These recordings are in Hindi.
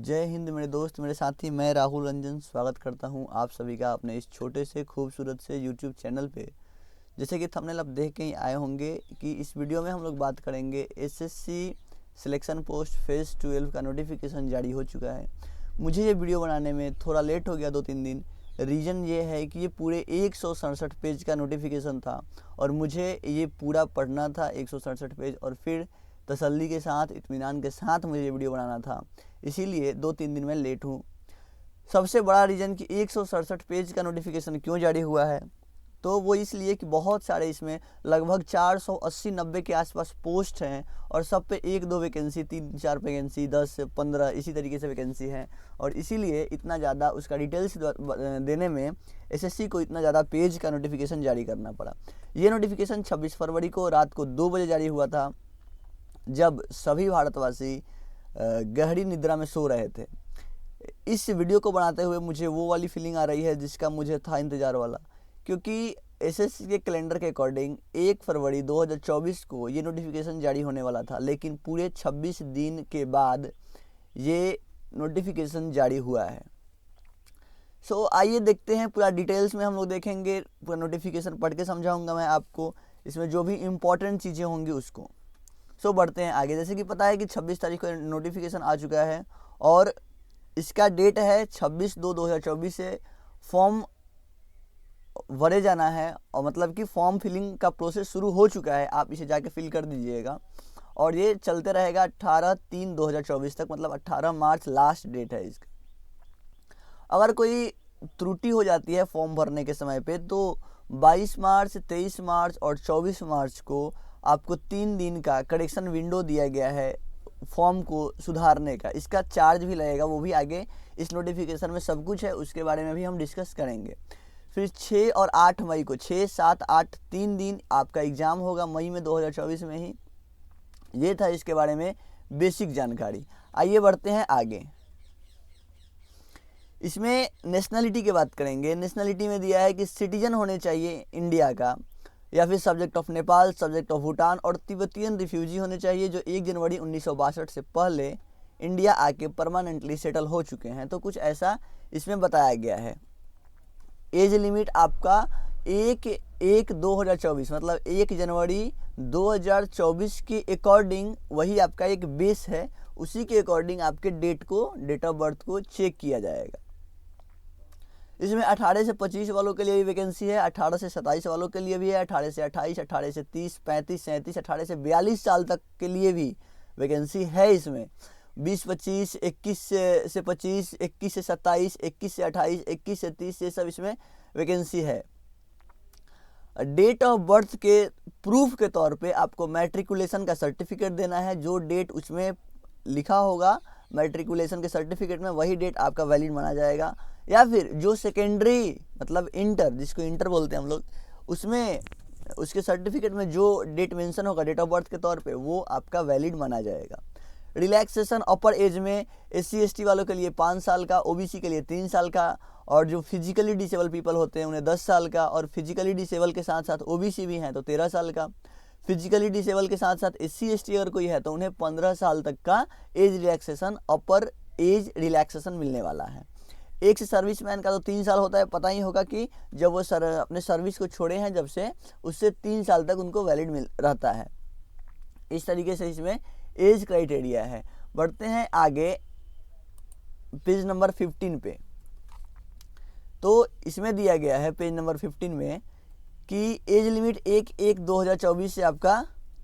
जय हिंद मेरे दोस्त, मेरे साथी। मैं राहुल रंजन स्वागत करता हूं आप सभी का अपने इस छोटे से खूबसूरत से यूट्यूब चैनल पे। जैसे कि थंबनेल आप देख के ही आए होंगे कि इस वीडियो में हम लोग बात करेंगे एसएससी सिलेक्शन पोस्ट फेज़ 12 का नोटिफिकेशन जारी हो चुका है। मुझे ये वीडियो बनाने में थोड़ा लेट हो गया 2-3 दिन। रीज़न ये है कि ये पूरे 167 पेज का नोटिफिकेशन था और मुझे ये पूरा पढ़ना था 167 पेज, और फिर तसल्ली के साथ, इत्मीनान के साथ मुझे ये वीडियो बनाना था। इसीलिए 2-3 दिन में लेट हूँ। सबसे बड़ा रीज़न कि 167 पेज का नोटिफिकेशन क्यों जारी हुआ है, तो वो इसलिए कि बहुत सारे इसमें लगभग 480-90 के आसपास पोस्ट हैं और सब पे 1-2 वैकेंसी, 3-4 वैकेंसी, 10 से 15 इसी तरीके से वैकेंसी हैं। और इसीलिए इतना ज़्यादा उसका डिटेल्स देने में एसएससी को इतना ज़्यादा पेज का नोटिफिकेशन जारी करना पड़ा। ये नोटिफिकेशन 26 फरवरी को रात को 2 बजे जारी हुआ था, जब सभी भारतवासी गहरी निद्रा में सो रहे थे। इस वीडियो को बनाते हुए मुझे वो वाली फीलिंग आ रही है जिसका मुझे था इंतज़ार वाला, क्योंकि एसएससी के कैलेंडर के अकॉर्डिंग 1 फरवरी 2024 को ये नोटिफिकेशन जारी होने वाला था, लेकिन पूरे 26 दिन के बाद ये नोटिफिकेशन जारी हुआ है। सो आइए देखते हैं पूरा डिटेल्स में हम लोग देखेंगे। पूरा नोटिफिकेशन पढ़ के समझाऊंगा मैं आपको, इसमें जो भी इम्पोर्टेंट चीज़ें होंगी उसको। सो बढ़ते हैं आगे। जैसे कि पता है कि 26 तारीख को नोटिफिकेशन आ चुका है और इसका डेट है 26/2/2024 से फॉर्म भरे जाना है, और मतलब कि फॉर्म फिलिंग का प्रोसेस शुरू हो चुका है। आप इसे जाके फिल कर दीजिएगा और ये चलते रहेगा 18/3/2024 तक, मतलब 18 मार्च लास्ट डेट है इसका। अगर कोई त्रुटि हो जाती है फॉर्म भरने के समय पे तो 22 मार्च, 23 मार्च और 24 मार्च को आपको 3 दिन का करेक्शन विंडो दिया गया है फॉर्म को सुधारने का। इसका चार्ज भी लगेगा, वो भी आगे इस नोटिफिकेशन में सब कुछ है, उसके बारे में भी हम डिस्कस करेंगे। फिर 6 और 8 मई को, 6, 7, 8 3 दिन आपका एग्ज़ाम होगा मई में 2024 में ही। ये था इसके बारे में बेसिक जानकारी। आइए बढ़ते हैं आगे। इसमें नेशनलिटी की बात करेंगे। नेशनलिटी में दिया है कि सिटीजन होने चाहिए इंडिया का, या फिर subject of Nepal, subject of Bhutan और तिब्बतियन रिफ्यूजी होने चाहिए जो 1 जनवरी 1962 से पहले इंडिया आके परमानेंटली सेटल हो चुके हैं। तो कुछ ऐसा इसमें बताया गया है। एज लिमिट आपका 1/1/2024 मतलब 1 जनवरी 2024 के अकॉर्डिंग, वही आपका एक बेस है, उसी के अकॉर्डिंग आपके डेट ऑफ बर्थ को चेक किया जाएगा। इसमें 18 से 25 वालों के लिए भी वैकेंसी है, 18 से 27 वालों के लिए भी है, 18 से 28, 18 से 30, 35, 37, 18 से 42 साल तक के लिए भी वैकेंसी है इसमें। 20-25, 21 से 25, 21 से 27, 21 से 28, 21 से 30, ये सब इसमें वैकेंसी है। डेट ऑफ बर्थ के प्रूफ के तौर पे आपको मैट्रिकुलेशन का सर्टिफिकेट देना है। जो डेट उसमें लिखा होगा मैट्रिकुलेशन के सर्टिफिकेट में, वही डेट आपका वैलिड माना जाएगा। या फिर जो सेकेंडरी मतलब इंटर, जिसको इंटर बोलते हैं हम लोग, उसमें उसके सर्टिफिकेट में जो डेट मेंशन होगा डेट ऑफ बर्थ के तौर पे, वो आपका वैलिड माना जाएगा। रिलैक्सेशन अपर एज में SC/ST वालों के लिए 5 साल का, OBC के लिए 3 साल का, और जो फिजिकली डिसेबल पीपल होते हैं उन्हें 10 साल का, और फिजिकली डिसेबल के साथ साथ OBC भी हैं तो 13 साल का। फिजिकली डिसेबल के साथ साथ SC/ST अगर कोई है तो उन्हें 15 साल तक का एज रिलैक्सेशन, अपर एज रिलैक्सेशन मिलने वाला है। एक्स सर्विसमैन का तो 3 साल होता है, पता ही होगा कि जब वो अपने सर्विस को छोड़े हैं जब से, उससे 3 साल तक उनको वैलिड मिल रहता है। इस तरीके से इसमें एज क्राइटेरिया है। बढ़ते हैं आगे पेज नंबर 15 पे। तो इसमें दिया गया है पेज नंबर 15 में कि एज लिमिट 1/1/2024 से आपका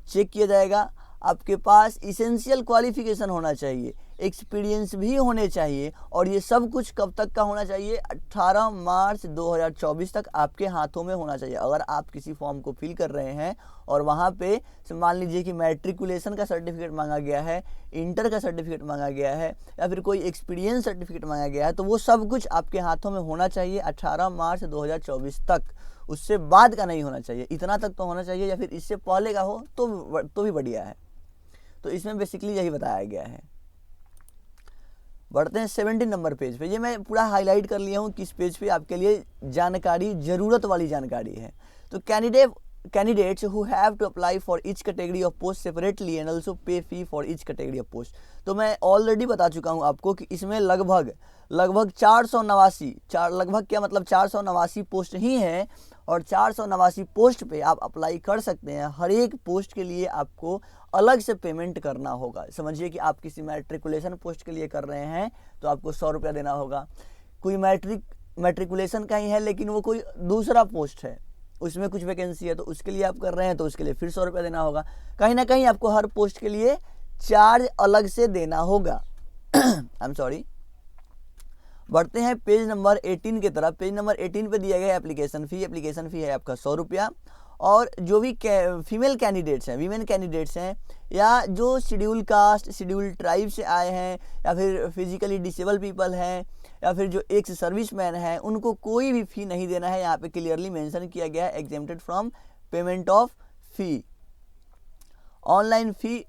चेक किया जाएगा। आपके पास इसेंशियल क्वालिफिकेशन होना चाहिए, एक्सपीरियंस भी होने चाहिए, और ये सब कुछ कब तक का होना चाहिए? 18 मार्च 2024 तक आपके हाथों में होना चाहिए। अगर आप किसी फॉर्म को फिल कर रहे हैं और वहाँ पे मान लीजिए कि मैट्रिकुलेशन का सर्टिफिकेट मांगा गया है, इंटर का सर्टिफिकेट मांगा गया है, या फिर कोई एक्सपीरियंस सर्टिफिकेट मांगा गया है, तो वो सब कुछ आपके हाथों में होना चाहिए 18 मार्च 2024 तक। उससे बाद का नहीं होना चाहिए, इतना तक तो होना चाहिए, या फिर इससे पहले का हो तो भी बढ़िया है। तो इसमें बेसिकली यही बताया गया है। बढ़ते हैं 17 नंबर पेज पे। ये मैं पूरा हाईलाइट कर लिया हूँ किस पेज पे आपके लिए जानकारी, ज़रूरत वाली जानकारी है। तो candidates who have to apply for each category of post separately and also pay fee for each category of post। तो मैं ऑलरेडी बता चुका हूँ आपको कि इसमें लगभग 489 लगभग क्या मतलब 489 पोस्ट ही हैं, और 489 पोस्ट पे आप अप्लाई कर सकते हैं। हर एक पोस्ट के लिए आपको अलग से पेमेंट करना होगा। समझिए कि आप किसी मैट्रिकुलेशन पोस्ट के लिए कर रहे हैं तो आपको 100 रुपया देना होगा। कोई मैट्रिकुलेशन का ही है लेकिन वो कोई दूसरा पोस्ट है, उसमें कुछ वैकेंसी है तो उसके लिए आप कर रहे हैं तो उसके लिए फिर 100 रुपया देना होगा। कहीं ना कहीं आपको हर पोस्ट के लिए चार्ज अलग से देना होगा। I am sorry. बढ़ते हैं पेज नंबर 18 की तरफ। पेज नंबर 18 पे दिया गया एप्लीकेशन फ़ी है आपका 100 रुपया। और जो भी फीमेल कैंडिडेट्स हैं, वीमेन कैंडिडेट्स हैं, या जो शेड्यूल कास्ट शेड्यूल ट्राइब से आए हैं, या फिर फिजिकली डिसेबल पीपल हैं, या फिर जो एक्स सर्विसमैन हैं, उनको कोई भी फ़ी नहीं देना है। यहाँ पे क्लियरली मेंशन किया गया है exempted from payment of fee. Online fee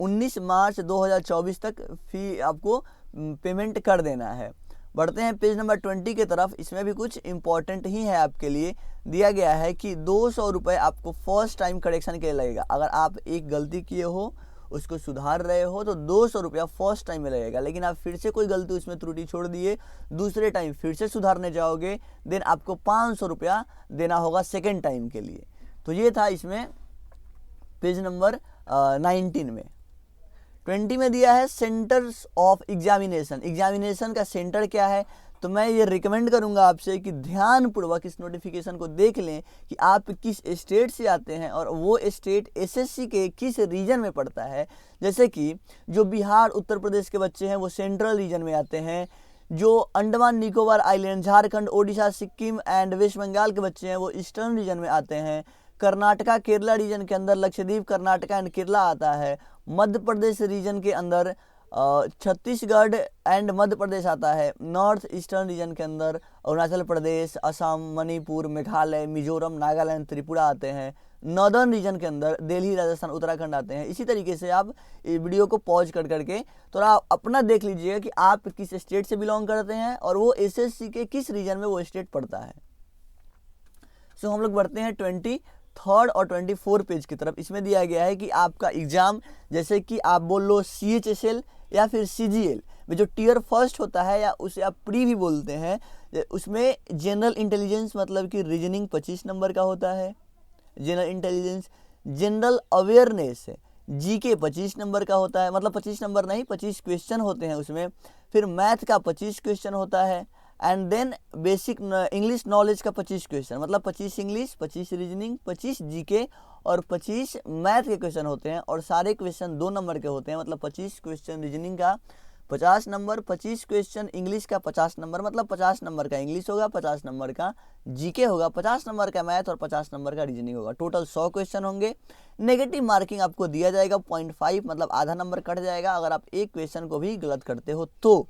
19 मार्च 2024 तक फ़ी आपको पेमेंट कर देना है। बढ़ते हैं पेज नंबर 20 की तरफ। इसमें भी कुछ इंपॉर्टेंट ही है आपके लिए। दिया गया है कि 200 रुपये आपको फर्स्ट टाइम करेक्शन के लिए लगेगा। अगर आप एक गलती किए हो, उसको सुधार रहे हो, तो 200 रुपया फर्स्ट टाइम में लगेगा। लेकिन आप फिर से कोई गलती उसमें त्रुटि छोड़ दिए, दूसरे टाइम फिर से सुधारने जाओगे, देन आपको 500 रुपया देना होगा सेकेंड टाइम के लिए। तो ये था इसमें पेज नंबर 19 में। 20 में दिया है सेंटर्स ऑफ एग्जामिनेशन का सेंटर क्या है। तो मैं ये रिकमेंड करूंगा आपसे कि ध्यानपूर्वक इस नोटिफिकेशन को देख लें कि आप किस स्टेट से आते हैं और वो स्टेट एसएससी के किस रीजन में पड़ता है। जैसे कि जो बिहार उत्तर प्रदेश के बच्चे हैं वो सेंट्रल रीजन में आते हैं, जो Andaman Nicobar island Jharkhand Odisha Sikkim and West Bengal के बच्चे हैं वो ईस्टर्न रीजन में आते हैं। कर्नाटका केरला रीजन के अंदर लक्षद्वीप कर्नाटका एंड केरला आता है। मध्य प्रदेश रीजन के अंदर छत्तीसगढ़ एंड मध्य प्रदेश आता है। नॉर्थ ईस्टर्न रीजन के अंदर अरुणाचल प्रदेश, असम, मणिपुर, मेघालय, मिजोरम, नागालैंड, त्रिपुरा आते हैं। नॉर्दर्न रीजन के अंदर दिल्ली, राजस्थान, उत्तराखंड आते हैं। इसी तरीके से आप वीडियो को पॉज कर करके थोड़ा अपना देख लीजिएगा कि आप किस स्टेट से बिलोंग करते हैं और वो एसएससी के किस रीजन में वो स्टेट पड़ता है। सो हम लोग बढ़ते हैं 23rd और 24 पेज की तरफ। इसमें दिया गया है कि आपका एग्जाम, जैसे कि आप बोल लो CHSL या फिर CGL में जो टियर फर्स्ट होता है, या उसे आप प्री भी बोलते हैं, उसमें जनरल इंटेलिजेंस मतलब कि रीजनिंग 25 नंबर का होता है। General intelligence, general awareness GK 25 number का होता है, मतलब 25 नंबर नहीं 25 क्वेश्चन होते हैं उसमें। फिर मैथ का 25 क्वेश्चन होता है, and then basic English knowledge का 25 क्वेश्चन, मतलब 25 इंग्लिश, 25 रीजनिंग, 25 GK और 25 मैथ के क्वेश्चन होते हैं। और सारे क्वेश्चन 2 नंबर के होते हैं, मतलब 25 क्वेश्चन रीजनिंग का 50 नंबर, 25 क्वेश्चन इंग्लिश का 50 नंबर, मतलब 50 नंबर का इंग्लिश होगा, 50 नंबर का GK होगा, 50 नंबर का मैथ और 50 नंबर का रीजनिंग होगा। टोटल 100 क्वेश्चन होंगे। नेगेटिव मार्किंग आपको दिया जाएगा 0.5, मतलब आधा नंबर कट जाएगा अगर आप एक क्वेश्चन को भी गलत करते हो तो।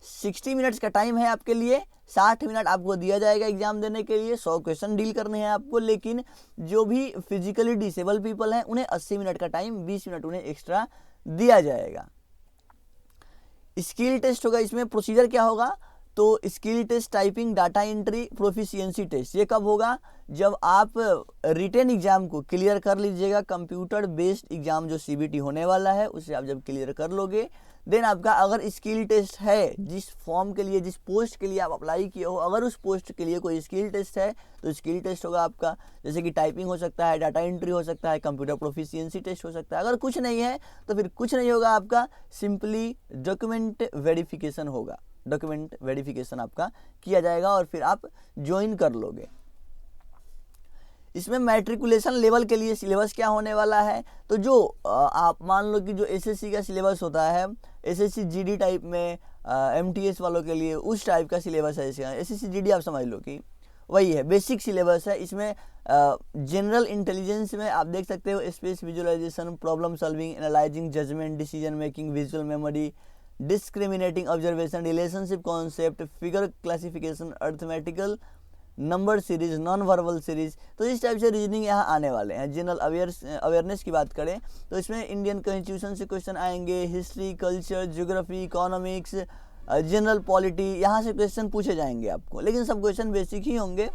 60 मिनट्स का टाइम है आपके लिए, 60 मिनट आपको दिया जाएगा एग्जाम देने के लिए। 100 क्वेश्चन डील करने हैं आपको, लेकिन जो भी फिजिकली डिसेबल पीपल हैं उन्हें 80 मिनट का टाइम, 20 मिनट उन्हें एक्स्ट्रा दिया जाएगा। स्किल टेस्ट होगा। इसमें प्रोसीजर क्या होगा, तो skill test, typing, data entry, proficiency test. ये कब होगा, जब आप रिटन एग्जाम को क्लियर कर लीजिएगा। कंप्यूटर बेस्ड एग्जाम जो CBT होने वाला है उसे आप जब क्लियर कर लोगे, देन आपका अगर स्किल टेस्ट है, जिस फॉर्म के लिए, जिस पोस्ट के लिए आप अप्लाई किए हो, अगर उस पोस्ट के लिए कोई स्किल टेस्ट है तो स्किल टेस्ट होगा आपका। जैसे कि टाइपिंग हो सकता है, डाटा एंट्री हो सकता है, कंप्यूटर प्रोफिशिएंसी टेस्ट हो सकता है। अगर कुछ नहीं है तो फिर कुछ नहीं होगा आपका, सिंपली डॉक्यूमेंट वेरिफिकेशन होगा। डॉक्यूमेंट वेरिफिकेशन आपका किया जाएगा और फिर आप ज्वाइन कर लोगे। इसमें मैट्रिकुलेशन लेवल के लिए सिलेबस क्या होने वाला है, तो जो आप मान लो कि जो एसएससी का सिलेबस होता है, एसएससी जीडी टाइप में, एमटीएस वालों के लिए उस टाइप का सिलेबस है इसका। एसएससी जीडी आप समझ लो कि वही है, बेसिक सिलेबस है। इसमें जनरल इंटेलिजेंस में आप देख सकते हो space visualisation, problem solving, analysing, judgement, decision making, visual memory, discriminating observation, relationship concept, figure classification, arithmetical, number series, non verbal series. तो इस टाइप से रीजनिंग यहाँ आने वाले हैं। जनरल अवेयरनेस की बात करें तो इसमें इंडियन कॉन्स्टिट्यूशन से क्वेश्चन आएंगे, history, culture, geography, economics, general polity, यहाँ से क्वेश्चन पूछे जाएंगे आपको, लेकिन सब क्वेश्चन बेसिक ही होंगे।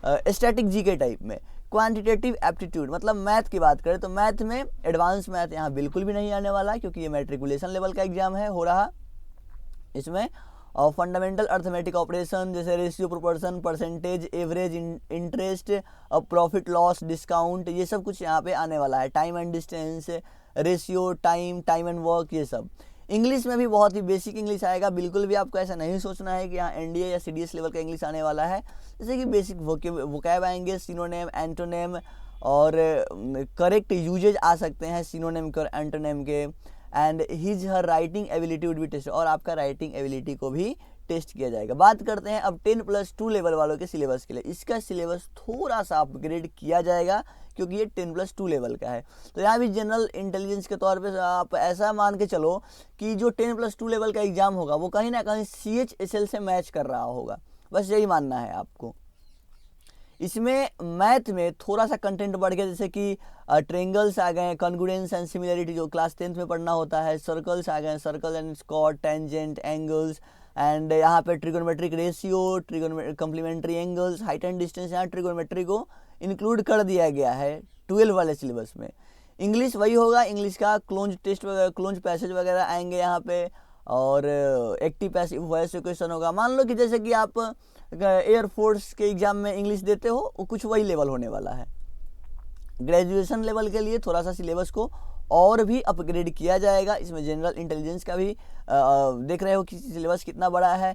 स्टैटिक जीके टाइप में। क्वांटिटेटिव एप्टीट्यूड मतलब मैथ की बात करें तो मैथ में एडवांस मैथ यहाँ बिल्कुल भी नहीं आने वाला, क्योंकि ये मैट्रिकुलेशन लेवल का एग्जाम है हो रहा। इसमें और फंडामेंटल अर्थमेटिक ऑपरेशन जैसे ratio, proportion, percentage, average, interest, profit loss, discount, ये सब कुछ यहाँ पे आने वाला है। Time and distance, ratio, time and work, ये सब। इंग्लिश में भी बहुत ही बेसिक इंग्लिश आएगा, बिल्कुल भी आपको ऐसा नहीं सोचना है कि यहाँ एनडीए या सीडीएस लेवल का इंग्लिश आने वाला है। जैसे कि बेसिक वोकैब आएंगे, सिनोनेम, एंटोनेम और करेक्ट यूजेज आ सकते हैं सिनोनेम के और एंटोनेम के। And his her writing ability would be test, और आपका राइटिंग एबिलिटी को भी टेस्ट किया जाएगा। बात करते हैं अब 10+2 लेवल वालों के सिलेबस के लिए। इसका सिलेबस थोड़ा सा अपग्रेड किया जाएगा क्योंकि ये 10+2 लेवल का है। तो यहाँ भी जनरल इंटेलिजेंस के तौर पे आप ऐसा मान के चलो कि जो 10+2 लेवल का एग्जाम होगा वो कहीं ना कहीं CHSL से मैच कर रहा होगा, बस यही मानना है आपको। इसमें मैथ में थोड़ा सा कंटेंट बढ़ गया, जैसे कि ट्रेंगल्स आ गए, कॉन्ग्रुएंस एंड सिमिलरिटी जो क्लास 10th में पढ़ना होता है, सर्कल्स आ गए, circle and square, tangent, angles, and यहाँ पे trigonometric ratio, complementary angles, height and distance, यहाँ ट्रिगोनोमेट्री को इंक्लूड कर दिया गया है 12 वाले सिलेबस में। इंग्लिश वही होगा, इंग्लिश का क्लोज टेस्ट वगैरह, क्लोज पैसेज वगैरह आएंगे यहाँ पे, और एक्टिव पैसिव वॉइस क्वेश्चन होगा। मान लो कि जैसे कि आप एयरफोर्स के एग्जाम में इंग्लिश देते हो, वो कुछ वही लेवल होने वाला है। ग्रेजुएशन लेवल के लिए थोड़ा सा सिलेबस को और भी अपग्रेड किया जाएगा। इसमें जनरल इंटेलिजेंस का भी देख रहे हो कि सिलेबस कितना बड़ा है।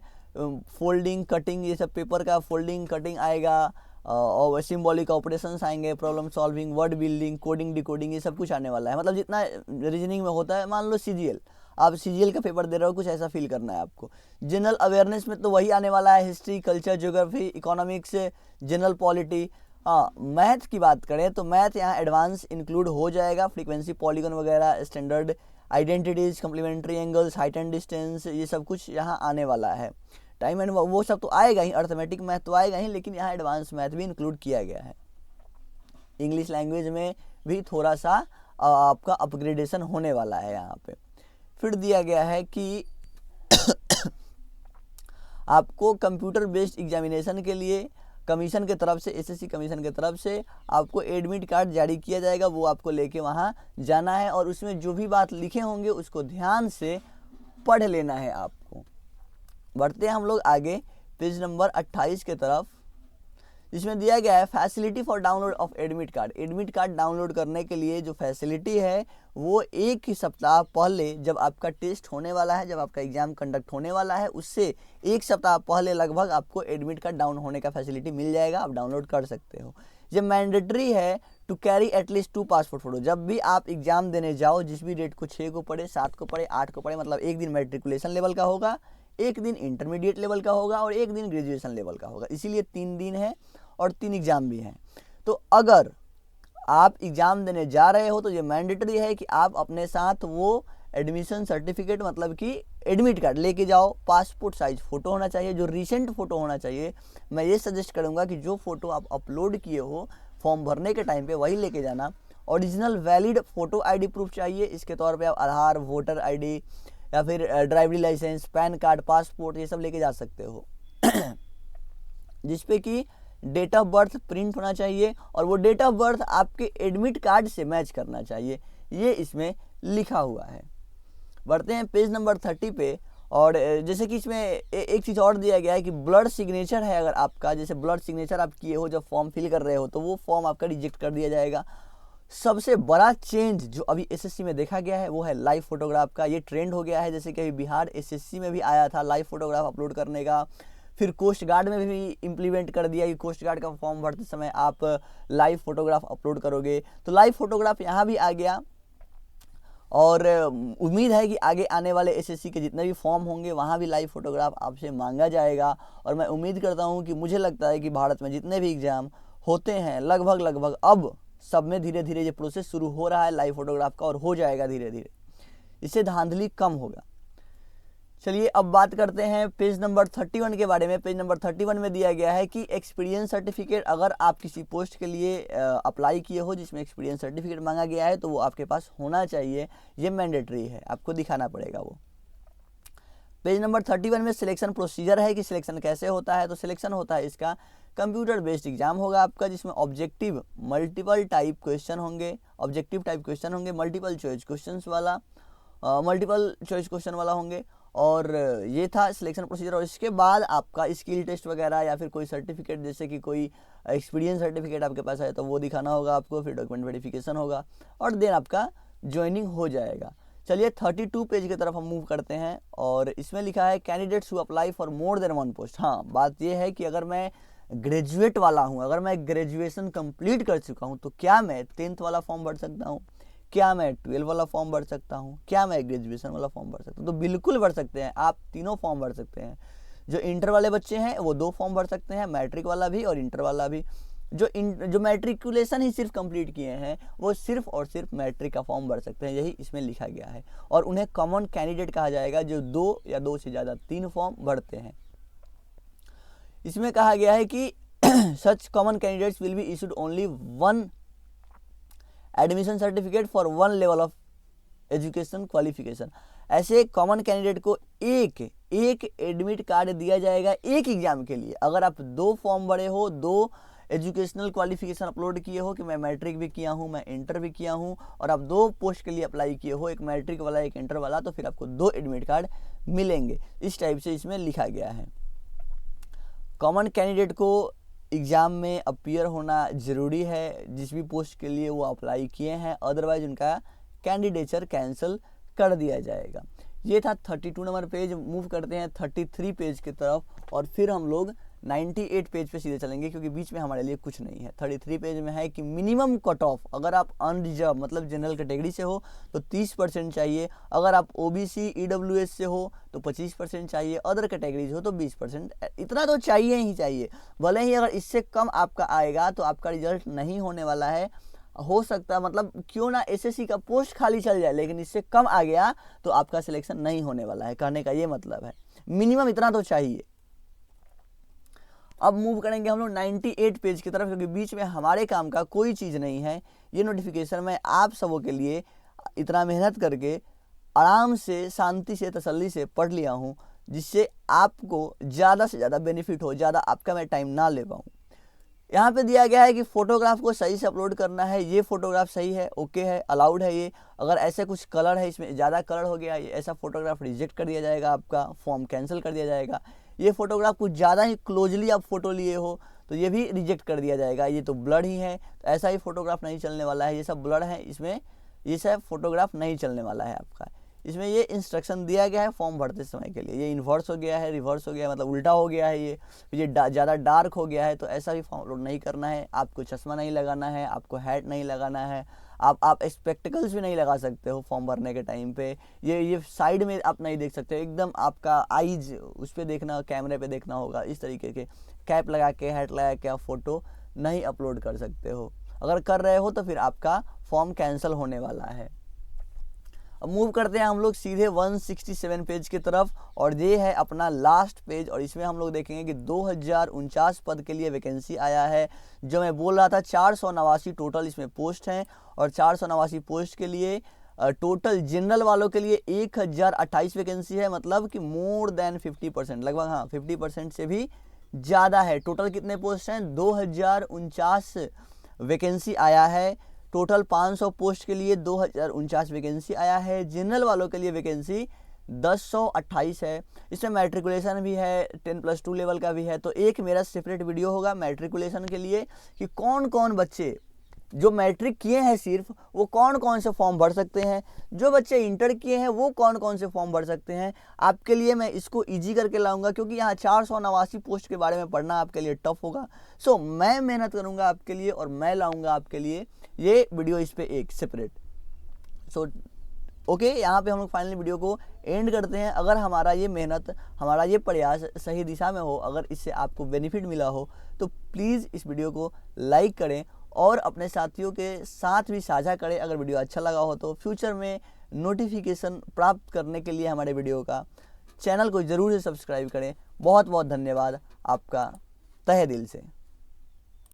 फोल्डिंग, कटिंग, ये सब पेपर का फोल्डिंग, कटिंग आएगा, और सिम्बॉलिक ऑपरेशंस आएंगे, problem solving, word building, coding, decoding, ये सब कुछ आने वाला है। मतलब जितना रीजनिंग में होता है, मान लो CGL, आप CGL का पेपर दे रहे हो, कुछ ऐसा फील करना है आपको। जनरल अवेयरनेस में तो वही आने वाला है, history, culture, geography, economics, general polity. हाँ, मैथ की बात करें तो मैथ यहाँ एडवांस इंक्लूड हो जाएगा, फ्रीक्वेंसी, पॉलीगन वगैरह, standard identities, complementary angles, height and distance, ये सब कुछ यहाँ आने वाला है। टाइम एंड वो सब तो आएगा ही, अर्थमेटिक मैथ तो आएगा ही, लेकिन यहाँ एडवांस मैथ भी इंक्लूड किया गया है। इंग्लिश लैंग्वेज में भी थोड़ा सा आपका अपग्रेडेशन होने वाला है यहाँ पे। फिर दिया गया है कि आपको कंप्यूटर बेस्ड एग्जामिनेशन के लिए कमीशन के तरफ से, SSC कमीशन के तरफ से आपको एडमिट कार्ड जारी किया जाएगा, वो आपको लेके वहाँ जाना है, और उसमें जो भी बात लिखे होंगे उसको ध्यान से पढ़ लेना है आपको। बढ़ते हैं हम लोग आगे पेज नंबर 28 के तरफ। इसमें दिया गया है facility for download of admit card. Admit card download करने के लिए जो फैसिलिटी है वो एक ही सप्ताह पहले, जब आपका टेस्ट होने वाला है, जब आपका एग्जाम कंडक्ट होने वाला है, उससे एक सप्ताह पहले लगभग आपको एडमिट कार्ड डाउन होने का फैसिलिटी मिल जाएगा, आप डाउनलोड कर सकते हो। ये मैंडेटरी है to carry at least 2 passport photo. जब भी आप एग्जाम देने जाओ, जिस भी डेट को, 6 को पढ़े, 7 को पढ़े, 8 को पढ़े, मतलब एक दिन मैट्रिकुलेशन लेवल का होगा, एक दिन इंटरमीडिएट लेवल का होगा, और एक दिन ग्रेजुएशन लेवल का होगा, इसीलिए 3 दिन है और 3 एग्जाम भी हैं। तो अगर आप एग्जाम देने जा रहे हो तो ये मैंडेटरी है कि आप अपने साथ वो एडमिशन सर्टिफिकेट, मतलब कि एडमिट कार्ड लेके जाओ। पासपोर्ट साइज फ़ोटो होना चाहिए, जो रिसेंट फ़ोटो होना चाहिए। मैं ये सजेस्ट करूँगा कि जो फ़ोटो आप अपलोड किए हो फॉर्म भरने के टाइम पे, वही लेके जाना। Original valid photo ID proof चाहिए, इसके तौर पे आप आधार, वोटर ID या फिर ड्राइवरी लाइसेंस, पैन कार्ड, पासपोर्ट, ये सब लेके जा सकते हो जिसपे कि डेट ऑफ बर्थ प्रिंट होना चाहिए, और वो डेट ऑफ बर्थ आपके एडमिट कार्ड से मैच करना चाहिए, ये इसमें लिखा हुआ है। बढ़ते हैं पेज नंबर 30 पे, और जैसे कि इसमें एक चीज़ और दिया गया है कि ब्लड सिग्नेचर है, अगर आपका जैसे ब्लड सिग्नेचर आप किए हो जब फॉर्म फिल कर रहे हो, तो वो फॉर्म आपका रिजेक्ट कर दिया जाएगा। सबसे बड़ा चेंज जो अभी SSC में देखा गया है वो है लाइव फोटोग्राफ का। ये ट्रेंड हो गया है, जैसे कि अभी बिहार SSC में भी आया था लाइव फोटोग्राफ अपलोड करने का। फिर कोस्ट गार्ड में भी इम्प्लीमेंट कर दिया कि कोस्ट गार्ड का फॉर्म भरते समय आप लाइव फोटोग्राफ अपलोड करोगे, तो लाइव फोटोग्राफ यहाँ भी आ गया। और उम्मीद है कि आगे आने वाले SSC के जितने भी फॉर्म होंगे वहाँ भी लाइव फोटोग्राफ आपसे मांगा जाएगा। और मैं उम्मीद करता हूँ कि, मुझे लगता है कि भारत में जितने भी एग्ज़ाम होते हैं लगभग अब सब में धीरे धीरे ये प्रोसेस शुरू हो रहा है लाइव फोटोग्राफ का, और हो जाएगा धीरे धीरे, इससे धांधली कम होगा। चलिए अब बात करते हैं पेज नंबर 31 के बारे में। पेज नंबर 31 में दिया गया है कि एक्सपीरियंस सर्टिफिकेट, अगर आप किसी पोस्ट के लिए अप्लाई किए हो जिसमें एक्सपीरियंस सर्टिफिकेट मांगा गया है, तो वो आपके पास होना चाहिए, ये मैंडेटरी है, आपको दिखाना पड़ेगा वो। पेज नंबर 31 में सिलेक्शन प्रोसीजर है कि सिलेक्शन कैसे होता है। तो सिलेक्शन होता है इसका कंप्यूटर बेस्ड एग्जाम होगा आपका, जिसमें ऑब्जेक्टिव मल्टीपल टाइप क्वेश्चन होंगे, ऑब्जेक्टिव टाइप क्वेश्चन होंगे, मल्टीपल चॉइस क्वेश्चन वाला होंगे। और ये था सिलेक्शन प्रोसीजर। और इसके बाद आपका स्किल टेस्ट वगैरह या फिर कोई सर्टिफिकेट, जैसे कि कोई एक्सपीरियंस सर्टिफिकेट आपके पास है तो वो दिखाना होगा आपको, फिर डॉक्यूमेंट वेरिफिकेशन होगा और देन आपका ज्वाइनिंग हो जाएगा। चलिए 32 पेज की तरफ हम मूव करते हैं और इसमें लिखा है candidates who apply for more than one post. हाँ, बात ये है कि अगर मैं ग्रेजुएट वाला हूँ, अगर मैं ग्रेजुएशन कंप्लीट कर चुका हूँ, तो क्या मैं 10th वाला फॉर्म भर सकता हूँ, क्या मैं 12 वाला फॉर्म भर सकता हूँ, क्या मैं ग्रेजुएशन वाला फॉर्म भर सकता हूँ? तो बिल्कुल भर सकते हैं, आप तीनों फॉर्म भर सकते हैं। जो इंटर वाले बच्चे हैं वो 2 फॉर्म भर सकते हैं, मैट्रिक वाला भी और इंटर वाला भी। जो मैट्रिकुलेशन ही सिर्फ कंप्लीट किए हैं वो सिर्फ और सिर्फ मैट्रिक का फॉर्म भर सकते हैं, यही इसमें लिखा गया है। और उन्हें कॉमन कैंडिडेट कहा जाएगा जो 2 या 2 से ज़्यादा 3 फॉर्म भरते हैं। इसमें कहा गया है कि such common candidates will be issued only 1 admission certificate for 1 level of education qualification. ऐसे कॉमन कैंडिडेट को एक एडमिट कार्ड दिया जाएगा एक एग्जाम के लिए। अगर आप 2 फॉर्म भरे हो, 2 एजुकेशनल क्वालिफिकेशन अपलोड किए हो कि मैं मैट्रिक भी किया हूँ, मैं इंटर भी किया हूँ, और आप 2 पोस्ट के लिए अप्लाई किए हो, एक मैट्रिक वाला एक इंटर वाला, तो फिर आपको 2 एडमिट कार्ड मिलेंगे। इस टाइप से इसमें लिखा गया है। कॉमन कैंडिडेट को एग्ज़ाम में अपीयर होना ज़रूरी है जिस भी पोस्ट के लिए वो अप्लाई किए हैं, अदरवाइज उनका कैंडिडेचर कैंसिल कर दिया जाएगा। ये था 32 नंबर पेज। मूव करते हैं 33 पेज की तरफ और फिर हम लोग 98 पेज पे सीधे चलेंगे, क्योंकि बीच में हमारे लिए कुछ नहीं है। 33 पेज में है कि मिनिमम कट ऑफ, अगर आप अनरिजर्व मतलब जनरल कैटेगरी से हो तो 30% चाहिए, अगर आप ओबीसी ईडब्ल्यूएस से हो तो 25% चाहिए, अदर कैटेगरीज हो तो 20%। इतना तो चाहिए ही चाहिए। भले ही अगर इससे कम आपका आएगा तो आपका रिजल्ट नहीं होने वाला है। हो सकता है मतलब क्यों ना एसएससी का पोस्ट खाली चल जाए, लेकिन इससे कम आ गया तो आपका सिलेक्शन नहीं होने वाला है। कहने का ये मतलब है मिनिमम इतना तो चाहिए। अब मूव करेंगे हम लोग 98 पेज की तरफ, क्योंकि बीच में हमारे काम का कोई चीज़ नहीं है। ये नोटिफिकेशन मैं आप सबों के लिए इतना मेहनत करके आराम से, शांति से, तसल्ली से पढ़ लिया हूँ, जिससे आपको ज़्यादा से ज़्यादा बेनिफिट हो, ज़्यादा आपका मैं टाइम ना ले पाऊँ। यहाँ पे दिया गया है कि फ़ोटोग्राफ को सही से अपलोड करना है। ये फ़ोटोग्राफ सही है, ओके है, अलाउड है ये। अगर ऐसे कुछ कलर है, इसमें ज़्यादा कलर हो गया, ये ऐसा फ़ोटोग्राफ रिजेक्ट कर दिया जाएगा, आपका फॉर्म कैंसिल कर दिया जाएगा। ये फ़ोटोग्राफ कुछ ज़्यादा ही क्लोजली आप फ़ोटो लिए हो तो ये भी रिजेक्ट कर दिया जाएगा। ये तो ब्लर ही है, तो ऐसा ही फ़ोटोग्राफ नहीं चलने वाला है। ये सब ब्लर है, इसमें ये सब फ़ोटोग्राफ नहीं चलने वाला है आपका। इसमें ये इंस्ट्रक्शन दिया गया है फॉर्म भरते समय के लिए। ये इन्वर्स हो गया है, रिवर्स हो गया है, मतलब उल्टा हो गया है, ये ज़्यादा डार्क हो गया है, तो ऐसा भी फॉर्म अपलोड नहीं करना है। आपको चश्मा नहीं लगाना है, आपको हैट नहीं लगाना है, आप स्पेक्टिकल्स भी नहीं लगा सकते हो फॉर्म भरने के टाइम पे। ये साइड में आप नहीं देख सकते, एकदम आपका आईज उस पर देखना, कैमरे पे देखना होगा। इस तरीके के कैप लगा के, हैट लगा के आप फ़ोटो नहीं अपलोड कर सकते हो। अगर कर रहे हो तो फिर आपका फॉर्म कैंसिल होने वाला है। अब मूव करते हैं हम लोग सीधे 167 पेज की तरफ, और ये है अपना लास्ट पेज। और इसमें हम लोग देखेंगे कि 2049 पद के लिए वैकेंसी आया है। जो मैं बोल रहा था 489 टोटल इसमें पोस्ट हैं, और 489 पोस्ट के लिए टोटल जनरल वालों के लिए 1028 वैकेंसी है, मतलब कि मोर देन 50%, लगभग हाँ 50% से भी ज़्यादा है। टोटल कितने पोस्ट हैं? 2049 वैकेंसी आया है। टोटल 500 पोस्ट के लिए 2049 वैकेंसी आया है। जनरल वालों के लिए वैकेंसी 1028 है। इसमें मैट्रिकुलेशन भी है, 10+2 लेवल का भी है। तो एक मेरा सेपरेट वीडियो होगा मैट्रिकुलेशन के लिए कि कौन कौन बच्चे जो मैट्रिक किए हैं सिर्फ वो कौन कौन से फॉर्म भर सकते हैं, जो बच्चे इंटर किए हैं वो कौन कौन से फॉर्म भर सकते हैं। आपके लिए मैं इसको इजी करके लाऊंगा, क्योंकि यहाँ 489 पोस्ट के बारे में पढ़ना आपके लिए टफ होगा। सो मैं मेहनत करूँगा आपके लिए और मैं लाऊंगा आपके लिए ये वीडियो, इस पर एक सेपरेट। सो ओके, यहाँ पे हम लोग फाइनली वीडियो को एंड करते हैं। अगर हमारा ये मेहनत, हमारा ये प्रयास सही दिशा में हो, अगर इससे आपको बेनिफिट मिला हो, तो प्लीज़ इस वीडियो को लाइक करें और अपने साथियों के साथ भी साझा करें। अगर वीडियो अच्छा लगा हो तो फ्यूचर में नोटिफिकेशन प्राप्त करने के लिए हमारे वीडियो का चैनल को ज़रूर से सब्सक्राइब करें। बहुत बहुत धन्यवाद आपका तहे दिल से।